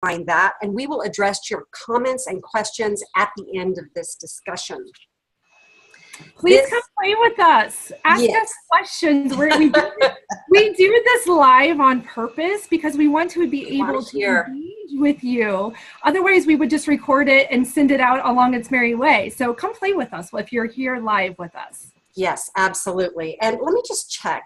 find that, and we will address your comments and questions at the end of this discussion. Please come play with us. Ask us questions. We do this live on purpose because we want to be able to engage with you. Otherwise, we would just record it and send it out along its merry way. So come play with us if you're here live with us. Yes, absolutely. And let me just check.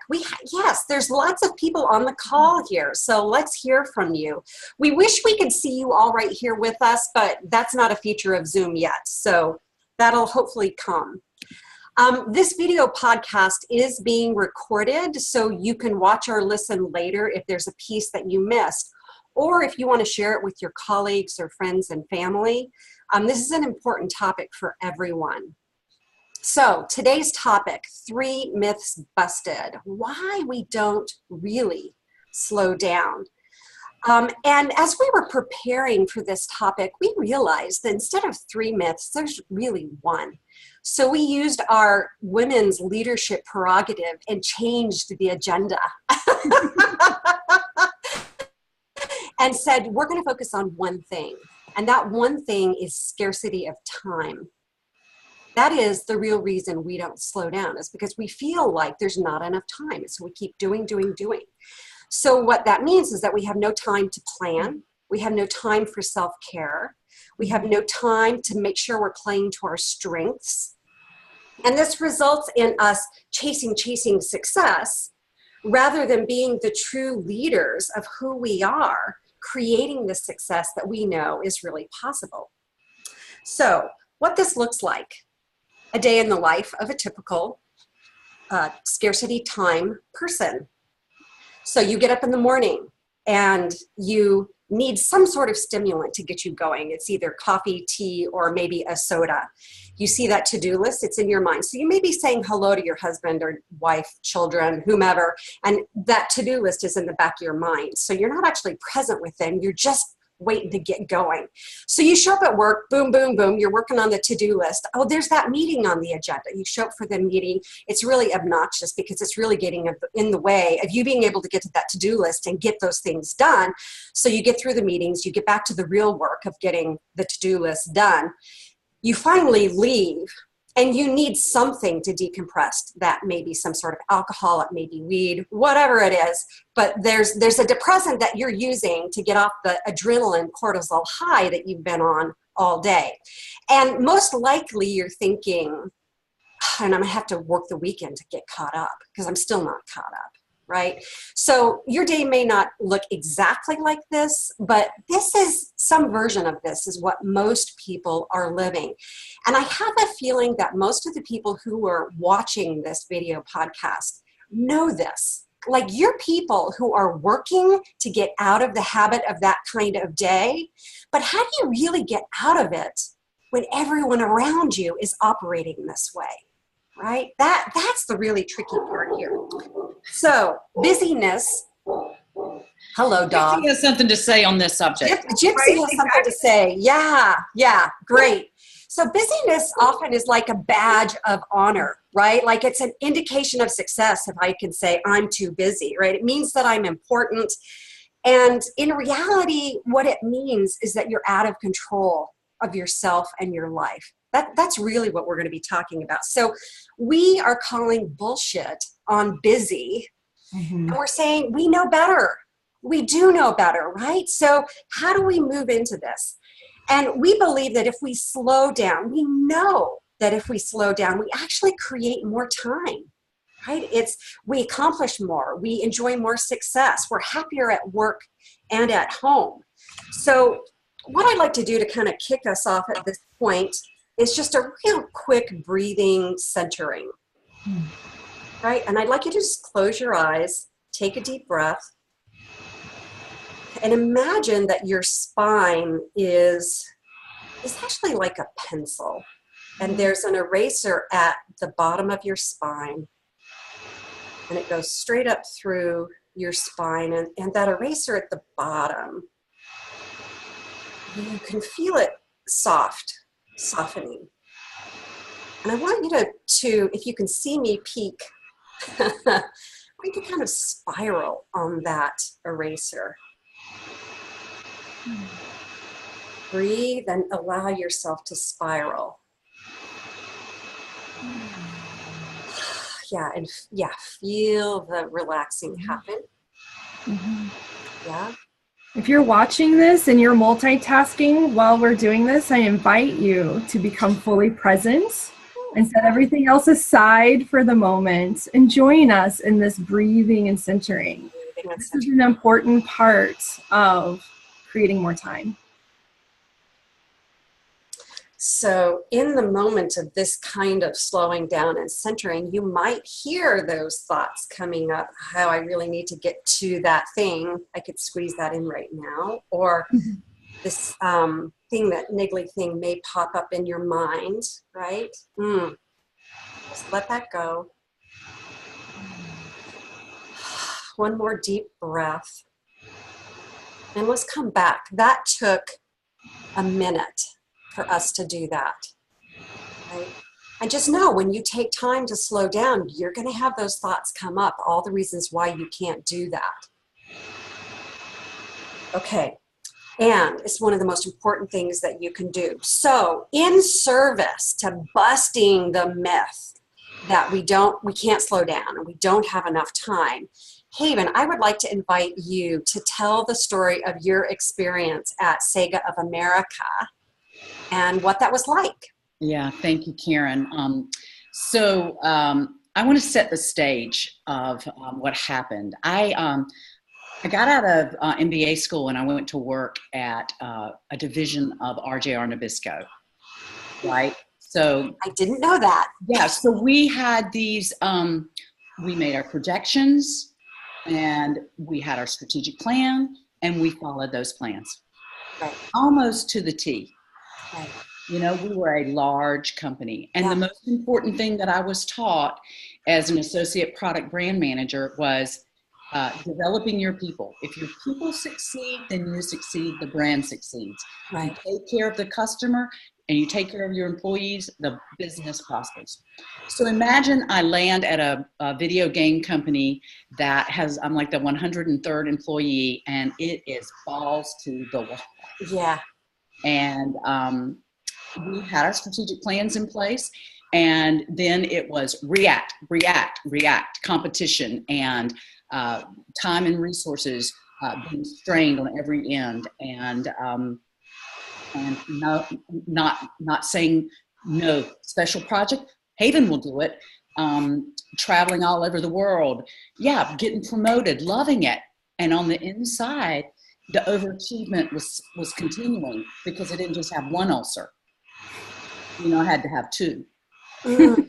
Yes, there's lots of people on the call here. So let's hear from you. We wish we could see you all right here with us, but that's not a feature of Zoom yet. So that'll hopefully come. This video podcast is being recorded, so you can watch or listen later if there's a piece that you missed, or if you want to share it with your colleagues or friends and family. This is an important topic for everyone. So today's topic, 3 myths busted, why we don't really slow down. And as we were preparing for this topic, we realized that instead of 3 myths, there's really 1. So we used our women's leadership prerogative and changed the agenda and said, we're going to focus on one thing. And that one thing is scarcity of time. That is the real reason we don't slow down, is because we feel like there's not enough time. So we keep doing. So what that means is that we have no time to plan. We have no time for self-care. We have no time to make sure we're playing to our strengths. And this results in us chasing success rather than being the true leaders of who we are, creating the success that we know is really possible. So what this looks like, a day in the life of a typical scarcity time person. So you get up in the morning and you need some sort of stimulant to get you going. It's either coffee, tea, or maybe a soda. You see that to-do list, it's in your mind. So you may be saying hello to your husband or wife, children, whomever, and that to-do list is in the back of your mind. So you're not actually present with them, you're just waiting to get going. So you show up at work, boom, boom, boom, you're working on the to-do list. Oh, there's that meeting on the agenda. You show up for the meeting. It's really obnoxious because it's really getting in the way of you being able to get to that to-do list and get those things done. So you get through the meetings, you get back to the real work of getting the to-do list done. You finally leave and you need something to decompress. That may be some sort of alcohol, it may be weed, whatever it is, but there's a depressant that you're using to get off the adrenaline cortisol high that you've been on all day. And most likely you're thinking, and I'm gonna have to work the weekend to get caught up because I'm still not caught up, right? So your day may not look exactly like this, but this is some version of this is what most people are living. And I have a feeling that most of the people who are watching this video podcast know this. Like, you're people who are working to get out of the habit of that kind of day, but how do you really get out of it when everyone around you is operating this way, right? That's the really tricky part here. So busyness, hello dog. Gypsy has something to say on this subject. Gypsy has something to say. Yeah, great. So busyness often is like a badge of honor, right? Like it's an indication of success if I can say I'm too busy, right? It means that I'm important. And in reality, what it means is that you're out of control of yourself and your life. That's really what we're going to be talking about. So we are calling bullshit on busy, and we're saying we know better. We do know better, right? So how do we move into this? And we believe that if we slow down, we know that if we slow down, we actually create more time, right? We accomplish more, we enjoy more success, we're happier at work and at home. So what I'd like to do to kind of kick us off at this point is just a real quick breathing centering, right? And I'd like you to just close your eyes, take a deep breath, and imagine that your spine is actually like a pencil, and there's an eraser at the bottom of your spine, and it goes straight up through your spine, and that eraser at the bottom, you can feel it softening. And I want you to, if you can see me peek, I want you to kind of spiral on that eraser. Breathe and allow yourself to spiral. Yeah, and feel the relaxing happen. Yeah. If you're watching this and you're multitasking while we're doing this, I invite you to become fully present and set everything else aside for the moment and join us in this breathing and centering. This is an important part of creating more time. So in the moment of this kind of slowing down and centering, you might hear those thoughts coming up, how I really need to get to that thing. I could squeeze that in right now. Or this thing, that niggly thing may pop up in your mind, right? Just let that go. One more deep breath. And let's come back. That took a minute for us to do that, right? And just know when you take time to slow down, you're going to have those thoughts come up, all the reasons why you can't do that. Okay, and it's one of the most important things that you can do. So in service to busting the myth that we can't slow down and we don't have enough time, Haven, I would like to invite you to tell the story of your experience at Sega of America and what that was like. Yeah, thank you, Karen. I want to set the stage of what happened. I got out of MBA school and I went to work at a division of RJR Nabisco, right? So I didn't know that. Yeah, so we had these, we made our projections and we had our strategic plan and we followed those plans. Right. Almost to the T. Right. You know, we were a large company. And the most important thing that I was taught as an associate product brand manager was developing your people. If your people succeed, then you succeed, the brand succeeds. Right. You take care of the customer and you take care of your employees, the business prospers. So imagine I land at a video game company that has, I'm like the 103rd employee and it is balls to the wall. Yeah. And we had our strategic plans in place, and then it was react, competition, and time and resources being strained on every end, and not saying no. Special project, Haven will do it. Traveling all over the world, getting promoted, loving it, and on the inside, the overachievement was continuing because I didn't just have one ulcer. You know, I had to have two. So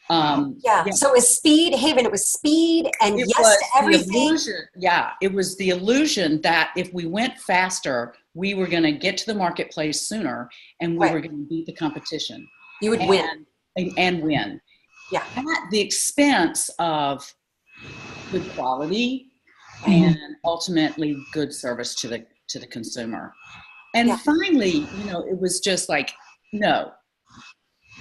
it was speed, Haven. It was speed and yes to everything. It was the illusion that if we went faster, we were going to get to the marketplace sooner and we were going to beat the competition. You would win. And win. Yeah. At the expense of good quality and ultimately good service to the consumer. And finally, you know, it was just like, no.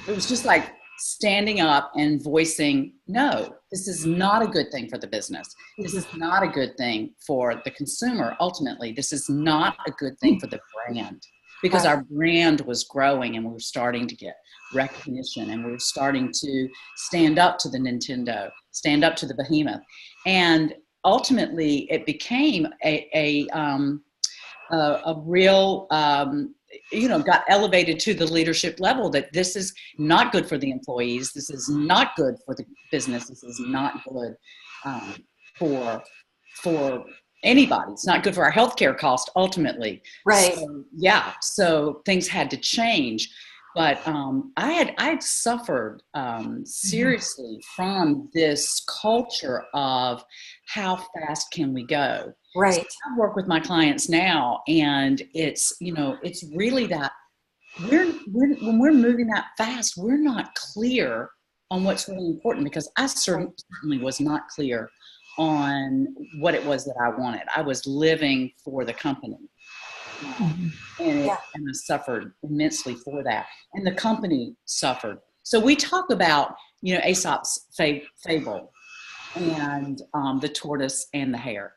It was just like standing up and voicing, no, this is not a good thing for the business. This is not a good thing for the consumer. Ultimately, this is not a good thing for the brand because our brand was growing and we were starting to get recognition and we were starting to stand up to the Nintendo, stand up to the behemoth. And ultimately, it became a real, got elevated to the leadership level that this is not good for the employees. This is not good for the business. This is not good for anybody. It's not good for our healthcare cost ultimately. Right. So things had to change. But I had suffered seriously from this culture of how fast can we go. Right. So I work with my clients now, and it's really that when we're moving that fast, we're not clear on what's really important because I certainly was not clear on what it was that I wanted. I was living for the company. And I suffered immensely for that. And the company suffered. So we talk about, Aesop's fable and the tortoise and the hare.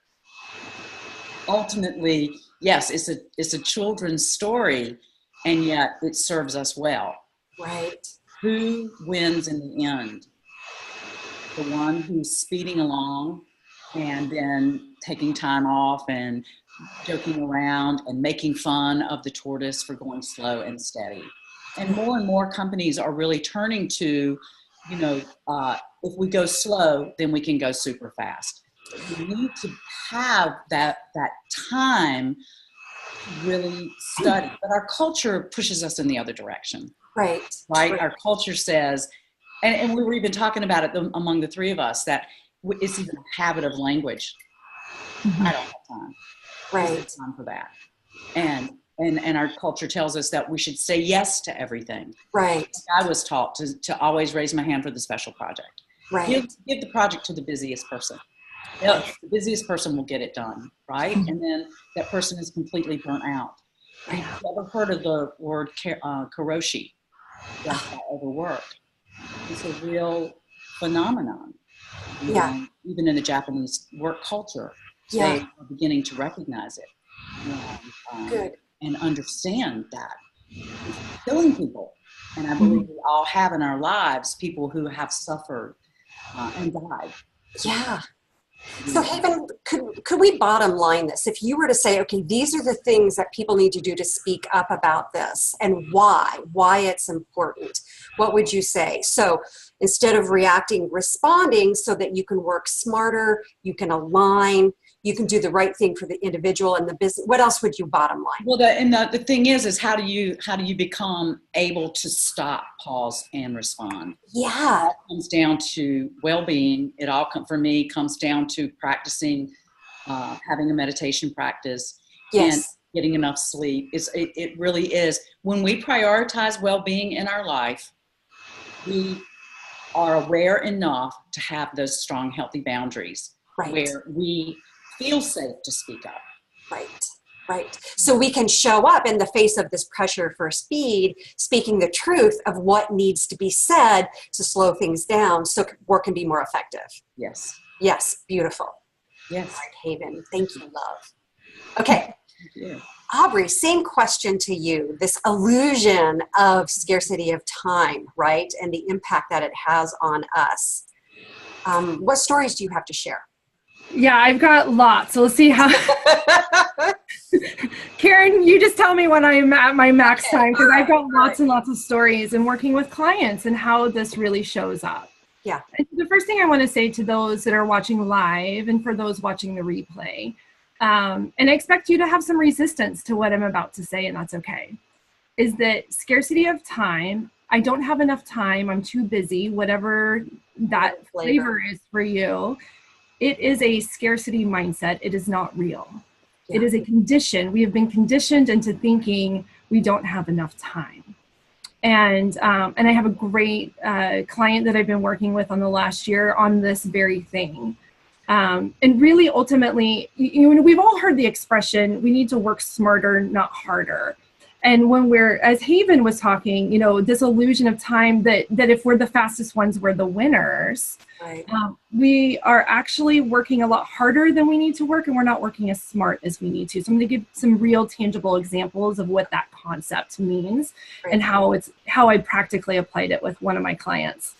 Ultimately, yes, it's a children's story, and yet it serves us well. Right. Who wins in the end? The one who's speeding along and then taking time off and joking around and making fun of the tortoise for going slow and steady. And more companies are really turning to, if we go slow, then we can go super fast. We need to have that time to really study. But our culture pushes us in the other direction. Right. Our culture says, and we were even talking about it among the three of us, that it's even a habit of language. Mm-hmm. I don't have time. Right. I don't have time for that. And our culture tells us that we should say yes to everything. Right. I was taught to always raise my hand for the special project. Right. Give the project to the busiest person. The busiest person will get it done, right? Mm-hmm. And then that person is completely burnt out. Right. Have you ever heard of the word karoshi? That's not overwork. It's a real phenomenon. Yeah. Even in the Japanese work culture, they are beginning to recognize it. Good. And understand that it's killing people. And I believe we all have in our lives people who have suffered and died. Yeah. So Haven, could we bottom line this? If you were to say, okay, these are the things that people need to do to speak up about this and why it's important, what would you say? So instead of reacting, responding so that you can work smarter, you can align, you can do the right thing for the individual and the business. What else would you bottom line? Well, the thing is how do you become able to stop, pause, and respond? Yeah. It comes down to well-being. It all for me comes down to practicing, having a meditation practice, and getting enough sleep. It really is. When we prioritize well-being in our life, we are aware enough to have those strong, healthy boundaries where we feel safe to speak up. Right. So we can show up in the face of this pressure for speed, speaking the truth of what needs to be said to slow things down so work can be more effective. Yes. Yes. Beautiful. Yes. Right, Haven. Thank you, love. Okay. Thank you. Aubrey, same question to you. This illusion of scarcity of time, right? And the impact that it has on us. What stories do you have to share? Yeah, I've got lots. So let's see how. Karen, you just tell me when I'm at my max time, because I've got lots and lots of stories and working with clients and how this really shows up. Yeah. And the first thing I want to say to those that are watching live and for those watching the replay, and I expect you to have some resistance to what I'm about to say, and that's okay, is that scarcity of time. I don't have enough time. I'm too busy, whatever that flavor is for you. It is a scarcity mindset. It is not real. Yeah. It is a condition. We have been conditioned into thinking we don't have enough time. And I have a great client that I've been working with on the last year on this very thing. And really, ultimately, we've all heard the expression, we need to work smarter, not harder. And when as Haven was talking, this illusion of time that if we're the fastest ones, we're the winners. Right. We are actually working a lot harder than we need to work, and we're not working as smart as we need to. So I'm going to give some real tangible examples of what that concept means and how I practically applied it with one of my clients.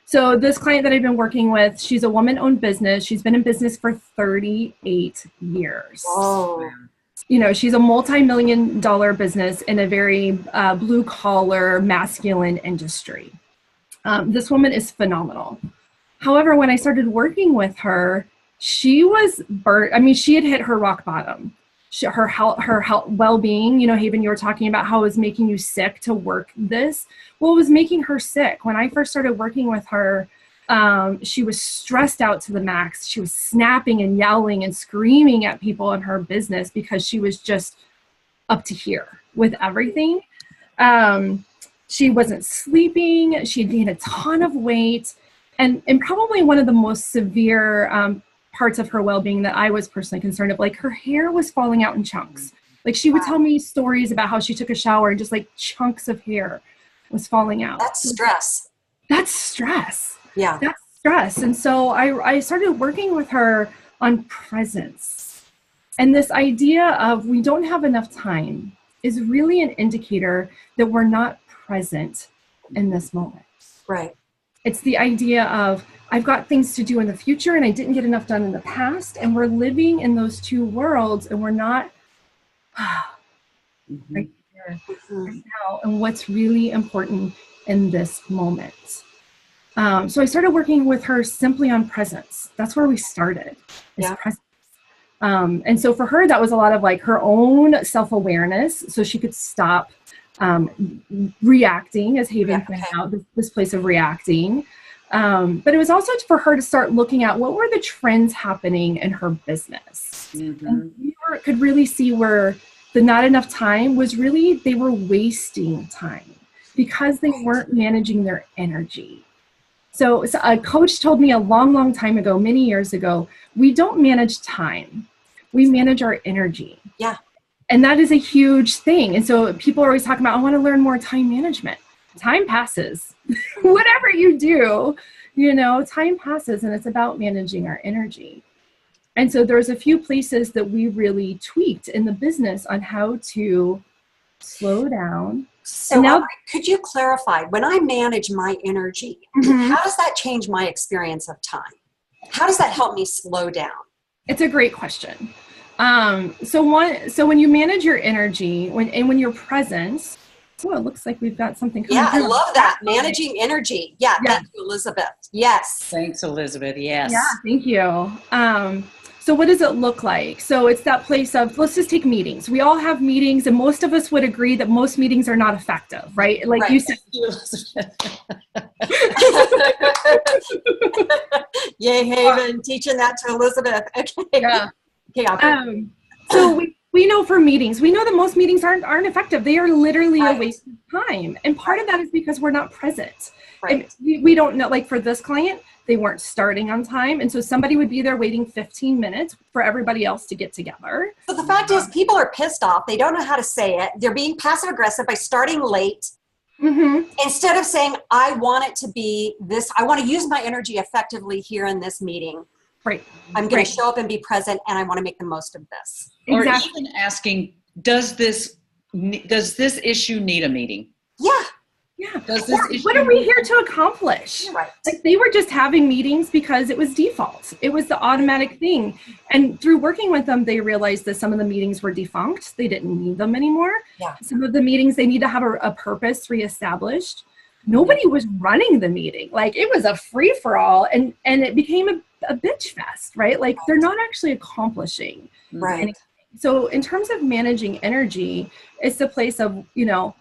So this client that I've been working with, she's a woman-owned business. She's been in business for 38 years. Whoa. She's a multi-million-dollar business in a very blue-collar, masculine industry. This woman is phenomenal. However, when I started working with her, she was burnt. I mean, she had hit her rock bottom. Her health, well-being, Haven, you were talking about how it was making you sick to work this. Well, it was making her sick. When I first started working with her, she was stressed out to the max. She was snapping and yelling and screaming at people in her business because she was just up to here with everything. She wasn't sleeping. She had gained a ton of weight. And probably one of the most severe parts of her well-being that I was personally concerned of, like her hair was falling out in chunks. Like she would tell me stories about how she took a shower and just like chunks of hair was falling out. That's stress. That's stress. Yeah. That's stress. And so I started working with her on presence. And this idea of we don't have enough time is really an indicator that we're not present in this moment. Right. It's the idea of I've got things to do in the future and I didn't get enough done in the past, and we're living in those two worlds and we're not right here, right now, and what's really important in this moment. So I started working with her simply on presence. That's where we started, is presence. And so for her, that was a lot of like her own self-awareness, so she could stop reacting, as Haven pointed out, this place of reacting. But it was also for her to start looking at what were the trends happening in her business. And we could really see where the not enough time was really, they were wasting time because they weren't managing their energy. So a coach told me a long, long time ago, many years ago, we don't manage time. We manage our energy. Yeah. And that is a huge thing. And so people are always talking about, I want to learn more time management. Time passes. Whatever you do, you know, time passes, and it's about managing our energy. And so there's a few places that we really tweaked in the business on how to slow down. So now, could you clarify, when I manage my energy, how does that change my experience of time? How does that help me slow down? It's a great question. So when you manage your energy, when you're present, oh, it looks like we've got something coming through. I love that. Managing energy. Yeah, thank you, Elizabeth. Yes. Thanks, Elizabeth. Yes. Yeah, thank you. So what does it look like? So it's that place of, let's just take meetings. We all have meetings, and most of us would agree that most meetings are not effective, right? Like you said. Yay, Haven, teaching that to Elizabeth. Okay. Yeah. Okay, so we know for meetings, we know that most meetings aren't effective. They are literally a waste of time. And part of that is because we're not present. Right. And we don't know, like for this client, they weren't starting on time. And so somebody would be there waiting 15 minutes for everybody else to get together. So the fact is, people are pissed off. They don't know how to say it. They're being passive aggressive by starting late. Instead of saying, I want it to be this, I want to use my energy effectively here in this meeting. Right. I'm going to show up and be present, and I want to make the most of this. Or even asking, does this issue need a meeting? Yeah. Yeah. Does this issue what are we here to accomplish? Right. Like they were just having meetings because it was default. It was the automatic thing. And through working with them, they realized that some of the meetings were defunct. They didn't need them anymore. Yeah. Some of the meetings, they need to have a purpose reestablished. Nobody was running the meeting. Like it was a free for all, and it became a bitch fest, right? Like they're not actually accomplishing anything. So in terms of managing energy, it's the place of, you know,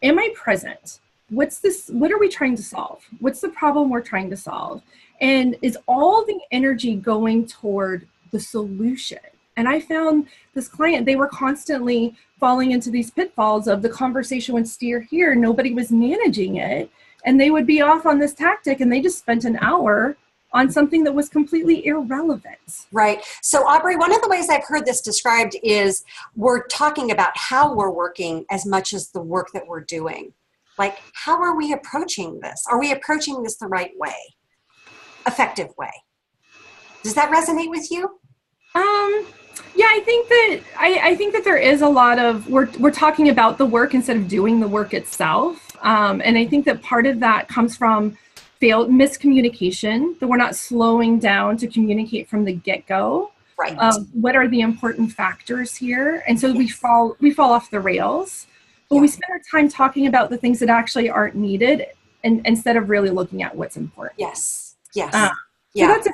am I present? What are we trying to solve? What's the problem we're trying to solve? And is all the energy going toward the solution? And I found this client, they were constantly falling into these pitfalls of the conversation would steer here. Nobody was managing it. And they would be off on this tactic, and they just spent an hour on something that was completely irrelevant. Right. So Aubrey, one of the ways I've heard this described is we're talking about how we're working as much as the work that we're doing. Like, how are we approaching this? Are we approaching this the right way? Effective way? Does that resonate with you? Yeah, I think that there is a lot of, we're talking about the work instead of doing the work itself. And I think that part of that comes from miscommunication, that we're not slowing down to communicate from the get-go. Right. What are the important factors here? And so we fall off the rails, but we spend our time talking about the things that actually aren't needed, and instead of really looking at what's important. Yes. Yes. So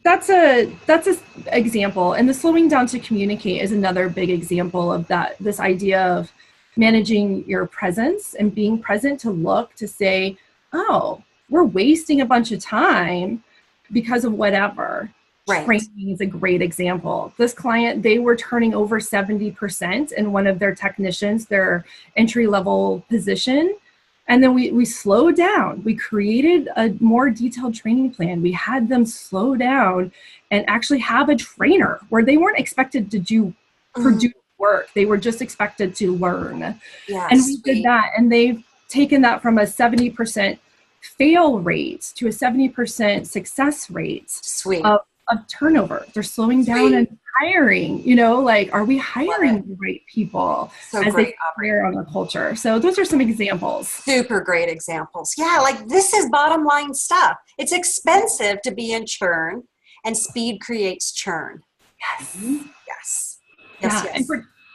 that's a example. And the slowing down to communicate is another big example of that, this idea of managing your presence and being present to look, to say, oh, we're wasting a bunch of time because of whatever. Right. Training is a great example. This client, they were turning over 70% in one of their technicians, their entry-level position. And then we slowed down. We created a more detailed training plan. We had them slow down and actually have a trainer where they weren't expected to produce work. They were just expected to learn. Yes, and we did that. And they've taken that from a 70% fail rate to a 70% success rate Sweet. of of turnover. They're slowing down and hiring, you know, like, are we hiring the right people as they care on the culture? So those are some examples. Super great examples. Yeah, like this is bottom line stuff. It's expensive to be in churn, and speed creates churn. Yes. Yes. Yeah. And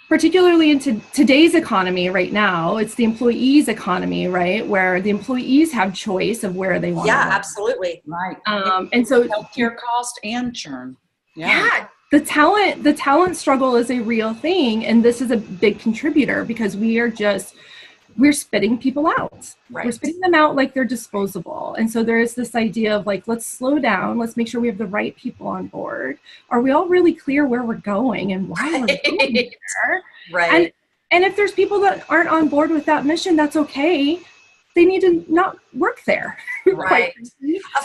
particularly in today's economy right now, it's the employees' economy, right? Where the employees have choice of where they want to work. Yeah, absolutely. Right. And so healthcare cost and churn. Yeah. The talent struggle is a real thing. And this is a big contributor because we're spitting people out. Right. We're spitting them out like they're disposable. And so there is this idea of like, let's slow down. Let's make sure we have the right people on board. Are we all really clear where we're going and why we're going there? Right. And if there's people that aren't on board with that mission, that's okay. They need to not work there. Right.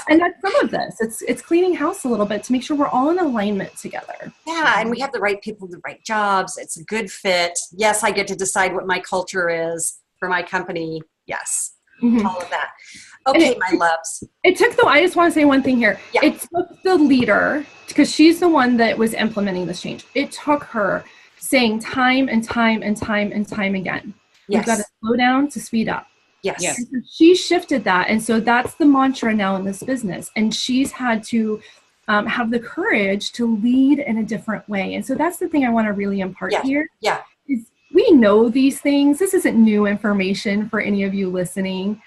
And that's some of this. It's cleaning house a little bit to make sure we're all in alignment together. Yeah, and we have the right people, the right jobs. It's a good fit. Yes, I get to decide what my culture is for my company. Yes, all of that. Okay, my loves. It took, though, I just want to say one thing here. Yeah. It took the leader, because she's the one that was implementing this change. It took her saying time and time and time and time again, You've got to slow down to speed up. Yes. So she shifted that. And so that's the mantra now in this business. And she's had to have the courage to lead in a different way. And so that's the thing I want to really impart here. Yeah. Is we know these things. This isn't new information for any of you listening.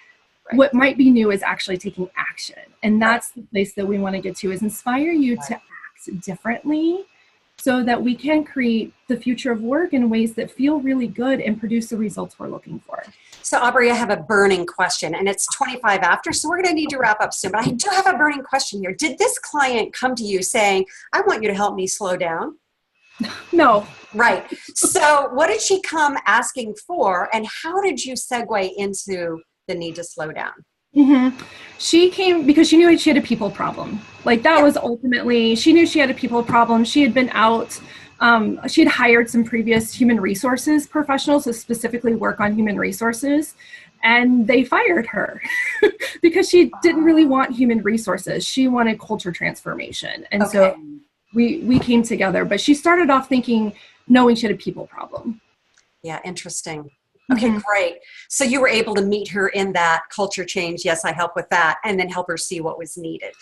Right. What might be new is actually taking action. And that's the place that we want to get to, is inspire you to act differently so that we can create the future of work in ways that feel really good and produce the results we're looking for. So Aubrey, I have a burning question, and it's 25 after, so we're going to need to wrap up soon. But I do have a burning question here. Did this client come to you saying, I want you to help me slow down? No. Right. So what did she come asking for, and how did you segue into the need to slow down? Mm-hmm. She came because she knew she had a people problem. Like that was ultimately, she knew she had a people problem. She had been out, she had hired some previous human resources professionals to specifically work on human resources, and they fired her because she didn't really want human resources. She wanted culture transformation. And so we came together, but she started off knowing she had a people problem. Yeah, interesting. Okay, great. So you were able to meet her in that culture change. Yes, I help with that. And then help her see what was needed.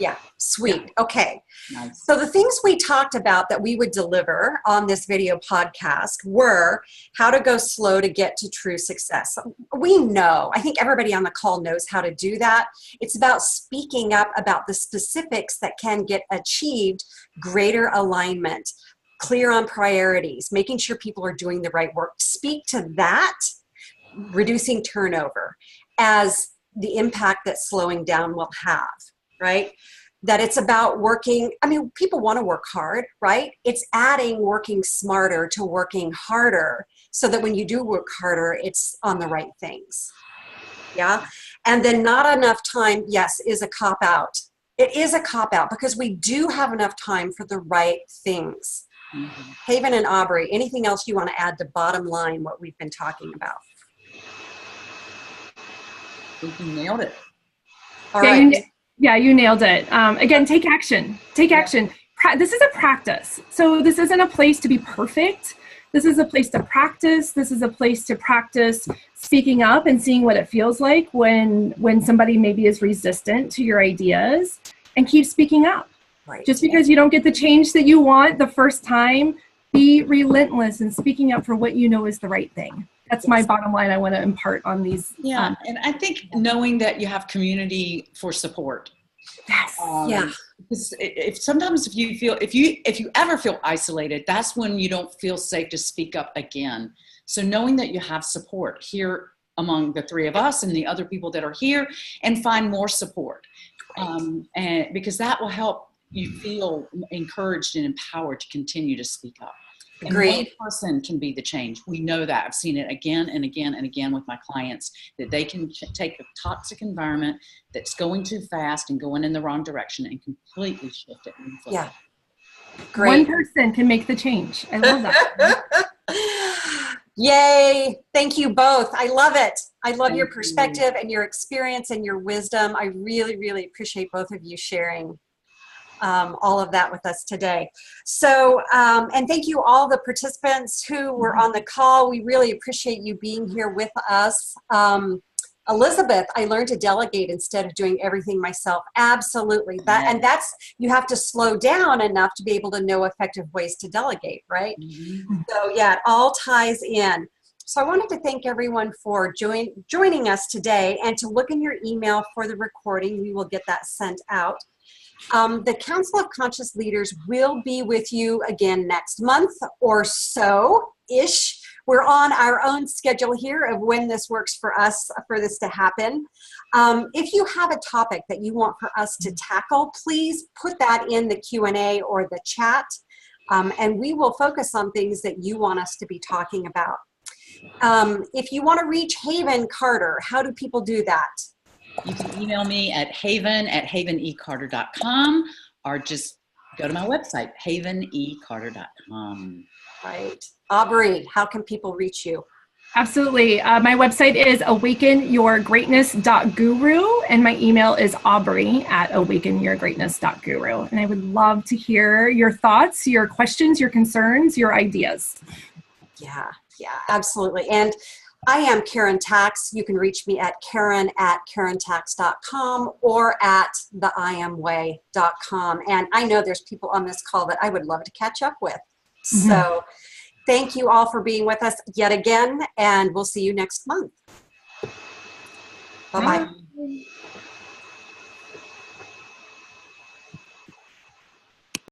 Yeah. Sweet. Yeah. Okay. Nice. So the things we talked about that we would deliver on this video podcast were how to go slow to get to true success. We know, I think everybody on the call knows how to do that. It's about speaking up about the specifics that can get achieved, greater alignment, clear on priorities, making sure people are doing the right work. Speak to that, reducing turnover as the impact that slowing down will have, right? That it's about working, people want to work hard, right? It's adding working smarter to working harder so that when you do work harder, it's on the right things. Yeah. And then not enough time, yes, is a cop-out. It is a cop-out because we do have enough time for the right things. Haven and Aubrey, anything else you want to add to bottom line what we've been talking about? I think you nailed it. All right. You nailed it. Again, take action. Take action. This is a practice. So this isn't a place to be perfect. This is a place to practice. This is a place to practice speaking up and seeing what it feels like when somebody maybe is resistant to your ideas, and keep speaking up. Right. Just because you don't get the change that you want the first time, be relentless in speaking up for what you know is the right thing. That's my bottom line I want to impart on these. Yeah, and I think knowing that you have community for support. Yes. Because if you ever feel isolated, that's when you don't feel safe to speak up again. So knowing that you have support here among the three of us and the other people that are here, and find more support, and because that will help you feel encouraged and empowered to continue to speak up. And one person can be the change. We know that. I've seen it again and again and again with my clients, that they can take a toxic environment that's going too fast and going in the wrong direction and completely shift it. Yeah. Great. One person can make the change. I love that. Yay. Thank you both. I love it. I love your perspective and your experience and your wisdom. I really, really appreciate both of you sharing. all of that with us today. So, and thank you all the participants who were on the call. We really appreciate you being here with us. Elizabeth, I learned to delegate instead of doing everything myself. Absolutely. And that's, you have to slow down enough to be able to know effective ways to delegate, right? Mm-hmm. So yeah, it all ties in. So I wanted to thank everyone for joining us today, and to look in your email for the recording. We will get that sent out. The Council of Conscious Leaders will be with you again next month or so-ish. We're on our own schedule here of when this works for us, for this to happen. If you have a topic that you want for us to tackle, please put that in the Q&A or the chat, and we will focus on things that you want us to be talking about. If you want to reach Haven Carter, how do people do that? You can email me at haven@havenecarter.com, or just go to my website, havenecarter.com. Right. Aubrey, how can people reach you? Absolutely. My website is awakenyourgreatness.guru, and my email is aubrey@awakenyourgreatness.guru. And I would love to hear your thoughts, your questions, your concerns, your ideas. Yeah, absolutely. And I am Karen Tax. You can reach me at karen@karentax.com or at theiamway.com. And I know there's people on this call that I would love to catch up with. Mm-hmm. So thank you all for being with us yet again, and we'll see you next month. Bye-bye. Bye.